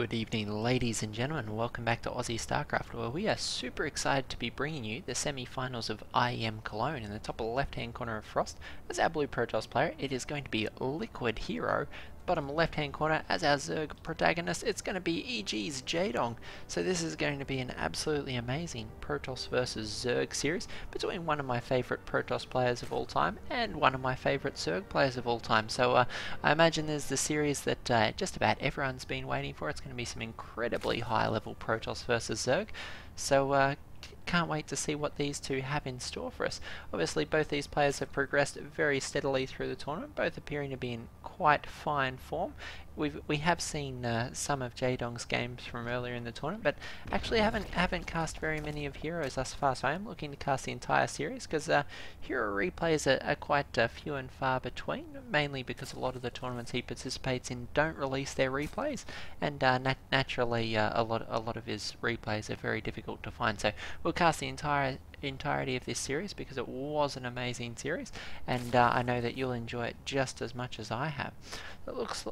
Good evening, ladies and gentlemen. Welcome back to Aussie StarCraft, where we are super excited to be bringing you the semi-finals of IEM Cologne. In the top left-hand corner of Frost, as our blue Protoss player, it is going to be LiquidHero. Bottom left-hand corner, as our Zerg protagonist, it's going to be EG's Jaedong. So this is going to be an absolutely amazing Protoss versus Zerg series between one of my favourite Protoss players of all time and one of my favourite Zerg players of all time. So I imagine there's the series that just about everyone's been waiting for. It's going to be some incredibly high-level Protoss versus Zerg. So can't wait to see what these two have in store for us. Obviously, both these players have progressed very steadily through the tournament, both appearing to be in quite fine form. We have seen some of Jaedong's games from earlier in the tournament, but actually haven't cast very many of Heroes thus far. So I am looking to cast the entire series because Hero replays are quite few and far between, mainly because a lot of the tournaments he participates in don't release their replays, and naturally a lot of his replays are very difficult to find. So we'll cast the entirety of this series because it was an amazing series, and I know that you'll enjoy it just as much as I have. It looks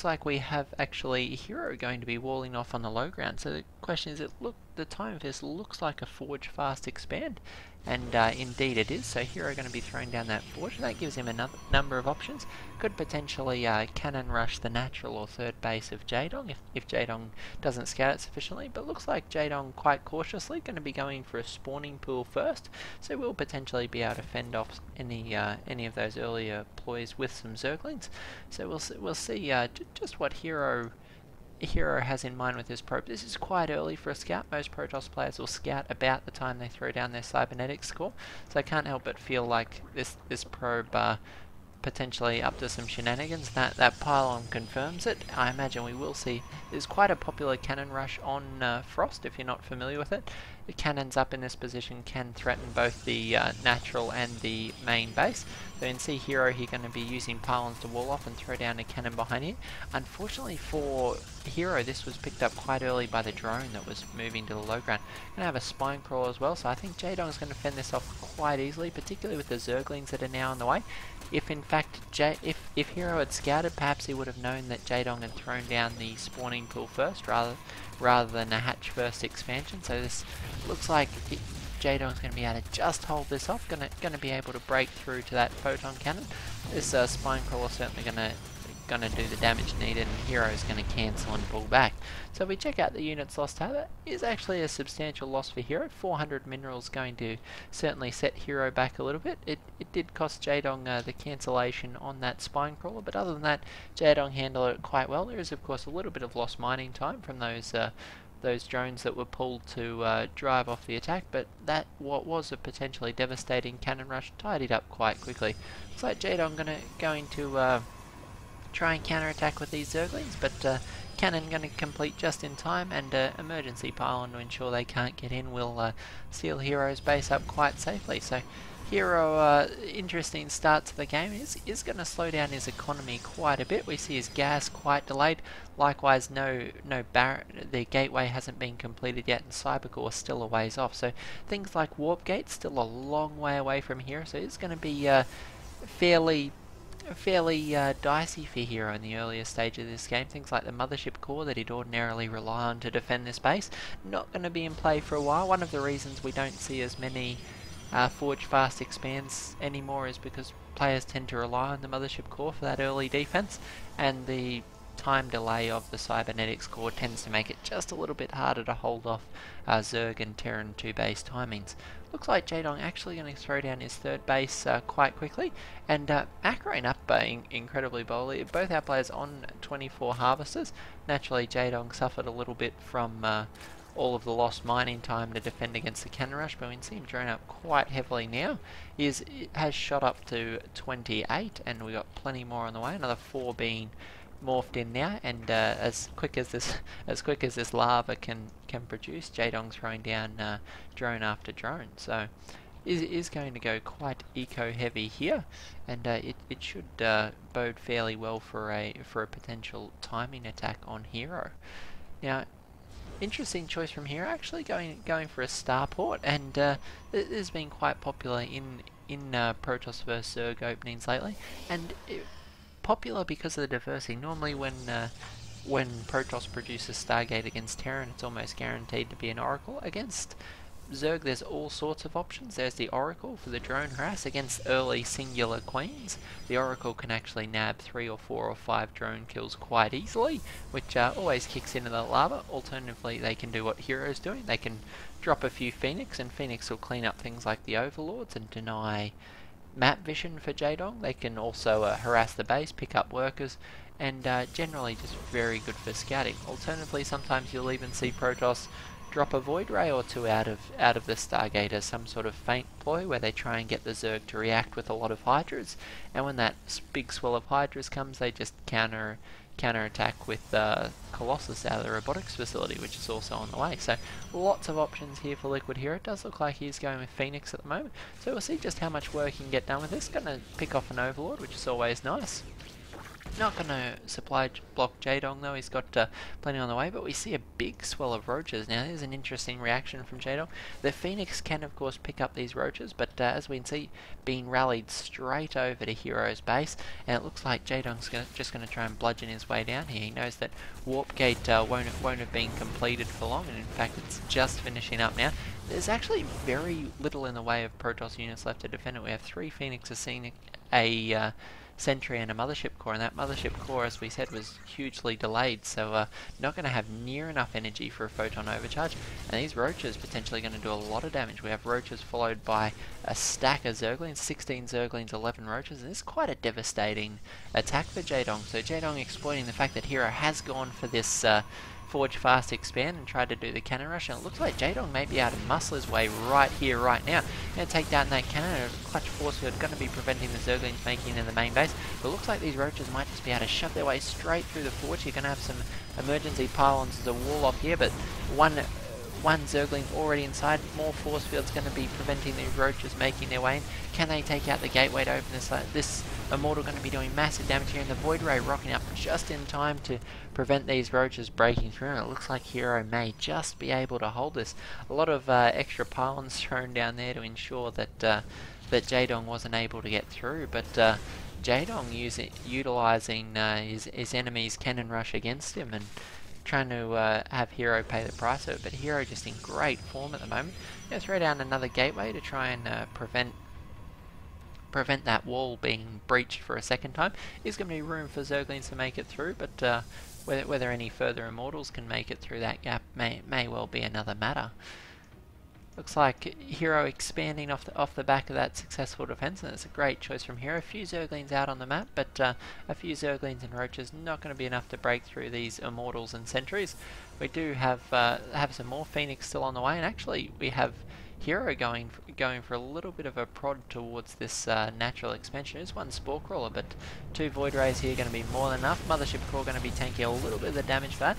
like we have actually Hero going to be walling off on the low ground. So the question is, the time of this looks like a Forge Fast Expand, and indeed it is. So Hero going to be throwing down that Forge. That gives him a number of options. Could potentially cannon rush the natural or third base of Jaedong if Jaedong doesn't scout it sufficiently, but looks like Jaedong quite cautiously going to be going for a spawning pool first, so we'll potentially be able to fend off any of those earlier ploys with some Zerglings. So we'll see just what Hero has in mind with this probe. This is quite early for a scout. Most Protoss players will scout about the time they throw down their cybernetics score, so I can't help but feel like this probe potentially up to some shenanigans. That pylon confirms it. I imagine we will see. There's quite a popular cannon rush on Frost, if you're not familiar with it. The cannons up in this position can threaten both the natural and the main base. So you can see Hero here going to be using pylons to wall off and throw down a cannon behind here. Unfortunately for Hero, this was picked up quite early by the drone that was moving to the low ground. Going to have a spine crawl as well, so I think Jaedong is going to fend this off quite easily, particularly with the Zerglings that are now on the way. If in fact if Hero had scouted, perhaps he would have known that Jaedong had thrown down the spawning pool first rather than a hatch first expansion. So this looks like Jaedong's going to be able to just hold this off, going to be able to break through to that photon cannon. This spine crawler certainly going to do the damage needed, and Hero's going to cancel and pull back. So if we check out the units lost tab, it is actually a substantial loss for Hero. 400 minerals going to certainly set Hero back a little bit. It did cost Jaedong the cancellation on that spine crawler, but other than that, Jaedong handled it quite well. There is of course a little bit of lost mining time from those drones that were pulled to drive off the attack, but that what was a potentially devastating cannon rush tidied up quite quickly. Looks like Jaedong going to try and counterattack with these Zerglings, but cannon going to complete just in time, and emergency pylon to ensure they can't get in will seal Hero's base up quite safely. So Hero, interesting start to the game, is going to slow down his economy quite a bit. We see his gas quite delayed. Likewise, the gateway hasn't been completed yet, and Cybercore is still a ways off. So things like Warp Gate still a long way away from Hero, so it's going to be fairly dicey for Hero in the earlier stage of this game. Things like the Mothership core that he'd ordinarily rely on to defend this base, not going to be in play for a while. One of the reasons we don't see as many Forge Fast Expands anymore is because players tend to rely on the Mothership core for that early defense, and the time delay of the cybernetics core tends to make it just a little bit harder to hold off Zerg and Terran 2 base timings. Looks like Jaedong actually going to throw down his third base quite quickly, and macroing up incredibly boldly. Both our players on 24 harvesters. Naturally, Jaedong suffered a little bit from all of the lost mining time to defend against the cannon rush, but we can see him drone up quite heavily now. He has shot up to 28, and we've got plenty more on the way. Another 4 being morphed in now, and as quick as this lava can produce, Jaedong throwing down drone after drone. So is going to go quite eco heavy here, and it should bode fairly well for a potential timing attack on Hero. Now, interesting choice from Hero, actually going for a starport, and this has been quite popular in Protoss vs Zerg openings lately, and popular because of the diversity. Normally when when Protoss produces Stargate against Terran, it's almost guaranteed to be an Oracle. Against Zerg, there's all sorts of options. There's the Oracle for the drone harass. Against early singular queens, the Oracle can actually nab 3 or 4 or 5 drone kills quite easily, which always kicks into the lava. Alternatively, they can do what Hero's doing. They can drop a few Phoenix, and Phoenix will clean up things like the Overlords and deny map vision for Jaedong. They can also harass the base, pick up workers, and generally just very good for scouting. Alternatively, sometimes you'll even see Protoss drop a Void Ray or two out of the Stargate as some sort of feint ploy where they try and get the Zerg to react with a lot of Hydras, and when that big swell of Hydras comes, they just counterattack with Colossus out of the robotics facility, which is also on the way. So lots of options here for LiquidHero. It does look like he's going with Phoenix at the moment, so we'll see just how much work he can get done with this. Going to pick off an Overlord, which is always nice. Not going to supply block Jaedong though, he's got plenty on the way, but we see a big swell of roaches. Now there's an interesting reaction from Jaedong. The Phoenix can of course pick up these roaches, but as we can see, being rallied straight over to Hero's base, and it looks like Jaedong's just going to try and bludgeon his way down here. He knows that Warp Gate won't have been completed for long, and in fact it's just finishing up now. There's actually very little in the way of Protoss units left to defend it. We have 3 Phoenixes seeing a Sentry and a Mothership Core, and that Mothership Core, as we said, was hugely delayed, so not going to have near enough energy for a Photon Overcharge, and these Roaches potentially going to do a lot of damage. We have Roaches followed by a stack of Zerglings, 16 Zerglings, 11 Roaches, and this is quite a devastating attack for Jaedong. So Jaedong exploiting the fact that Hero has gone for this Forge Fast Expand and tried to do the cannon rush, and it looks like Jaedong may be able to muscle his way right here, right now. Going to take down that cannon. A clutch force field going to be preventing the Zerglings making it in the main base, but it looks like these Roaches might just be able to shove their way straight through the Forge. You're going to have some emergency pylons as a wall off here, but one Zergling already inside. More force fields going to be preventing these Roaches making their way in. Can they take out the gateway to open this? This Immortal going to be doing massive damage here, and the Void Ray rocking up just in time to prevent these Roaches breaking through, and it looks like Hero may just be able to hold this. A lot of extra pylons thrown down there to ensure that that Jaedong wasn't able to get through, but Jaedong utilising his enemy's cannon rush against him and trying to have Hero pay the price of it, but Hero just in great form at the moment. Going to throw down another gateway to try and prevent that wall being breached for a second time. There's going to be room for Zerglings to make it through, but whether any further Immortals can make it through that gap may well be another matter. Looks like Hero expanding off the back of that successful defense, and it's a great choice from Hero. A few Zerglings out on the map, but a few Zerglings and Roaches not going to be enough to break through these Immortals and Sentries. We do have some more Phoenix still on the way, and actually we have Hero going for a little bit of a prod towards this natural expansion. There's one Spore Crawler, but 2 Void Rays here going to be more than enough. Mothership Core going to be tanking a little bit of the damage for that.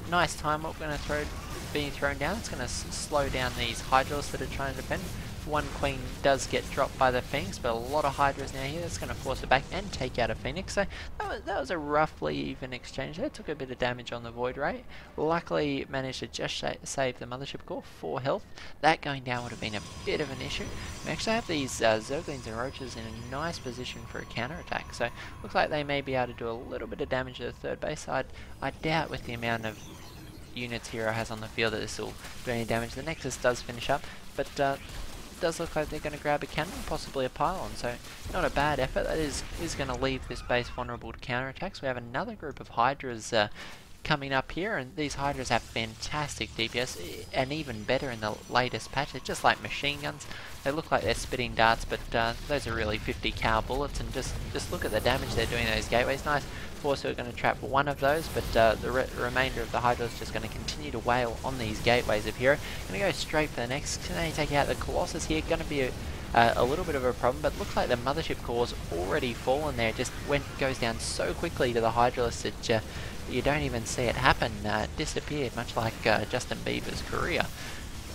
Nice time up going to being thrown down. It's going to slow down these Hydrals that are trying to defend. One Queen does get dropped by the Phoenix, but a lot of Hydras now here. That's going to force it back and take out a Phoenix. So that was a roughly even exchange there. It took a bit of damage on the Void Ray. Luckily managed to just save the Mothership Core, 4 health. That going down would have been a bit of an issue. We actually have these Zerglings and Roaches in a nice position for a counterattack. So looks like they may be able to do a little bit of damage to the third base. I doubt with the amount of units Hero has on the field that this will do any damage. The Nexus does finish up, but does look like they're going to grab a cannon, possibly a pylon, so not a bad effort. That is going to leave this base vulnerable to counterattacks. We have another group of Hydras coming up here, and these Hydras have fantastic DPS, and even better in the latest patch. They're just like machine guns. They look like they're spitting darts, but those are really 50 cal bullets, and just look at the damage they're doing to those gateways. Nice force are going to trap one of those, but the remainder of the Hydra is just going to continue to wail on these gateways of Hero. Going to go straight for the next. Can they take out the Colossus here? Going to be a little bit of a problem, but looks like the Mothership Core's already fallen there. It just goes down so quickly to the Hydralisk that you don't even see it happen. Disappeared, much like Justin Bieber's career.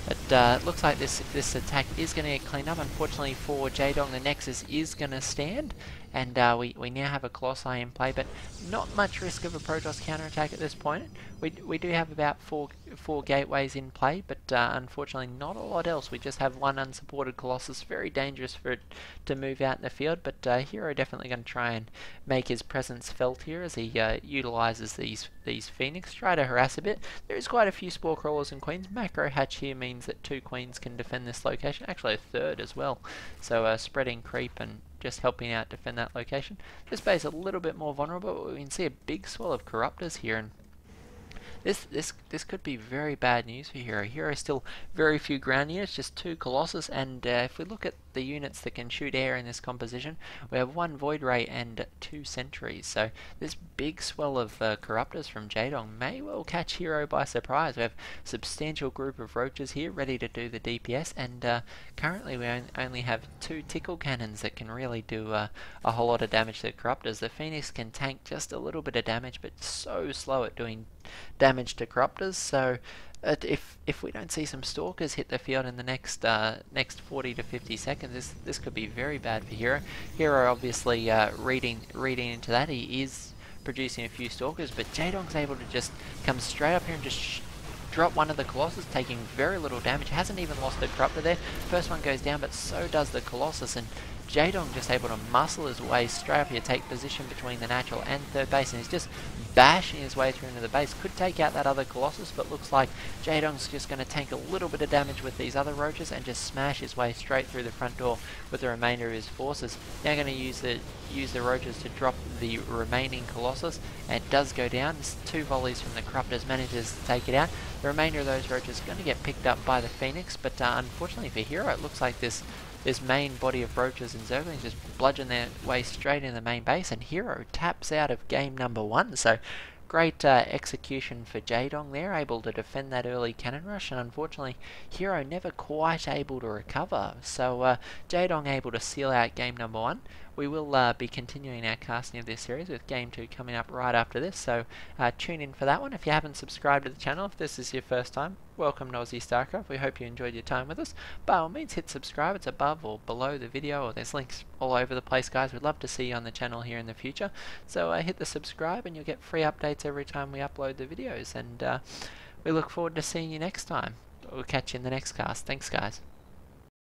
It looks like this attack is going to get cleaned up. Unfortunately for Jaedong, the Nexus is going to stand, and we now have a Colossi in play, but not much risk of a Protoss counterattack at this point. We do have about four gateways in play, but unfortunately not a lot else. We just have one unsupported Colossus, very dangerous for it to move out in the field, but Hero definitely going to try and make his presence felt here as he utilizes these Phoenix, try to harass a bit. There is quite a few Spore Crawlers and Queens. Macro Hatch here means that 2 Queens can defend this location, actually a third as well. So spreading creep and just helping out defend that location. This base a little bit more vulnerable, but we can see a big swell of Corruptors here, and this could be very bad news for Hero. Hero still very few ground units, just 2 Colossus, and if we look at the units that can shoot air in this composition, we have 1 Void Ray and 2 Sentries. So this big swell of Corruptors from Jaedong may well catch Hero by surprise. We have a substantial group of Roaches here ready to do the DPS, and currently we only have 2 Tickle Cannons that can really do a whole lot of damage to the Corruptors. The Phoenix can tank just a little bit of damage, but so slow at doing damage to Corruptors, so if we don't see some Stalkers hit the field in the next 40 to 50 seconds, this could be very bad for Hero. Hero obviously reading into that, he is producing a few Stalkers, but Jaedong's able to just come straight up here and just drop one of the Colossus, taking very little damage. Hasn't even lost the Corruptor there. First one goes down, but so does the Colossus, and Jaedong just able to muscle his way straight up here, take position between the natural and third base, and he's just bashing his way through into the base. Could take out that other Colossus, but looks like Jaedong's just going to tank a little bit of damage with these other Roaches and just smash his way straight through the front door with the remainder of his forces. Now going to use the Roaches to drop the remaining Colossus, and it does go down. This 2 volleys from the Corruptors manages to take it out. The remainder of those Roaches are going to get picked up by the Phoenix, but unfortunately for Hero, it looks like this main body of Roaches and Zerglings just bludgeon their way straight in the main base, and Hero taps out of game number 1. So great execution for Jaedong there, able to defend that early cannon rush, and unfortunately Hero never quite able to recover. So Jaedong able to seal out game number 1. We will be continuing our casting of this series with game 2 coming up right after this, so tune in for that one. If you haven't subscribed to the channel, if this is your first time, welcome to Aussie StarCraft. We hope you enjoyed your time with us. By all means, hit subscribe. It's above or below the video, or there's links all over the place, guys. We'd love to see you on the channel here in the future. So hit the subscribe and you'll get free updates every time we upload the videos, and we look forward to seeing you next time. We'll catch you in the next cast. Thanks, guys.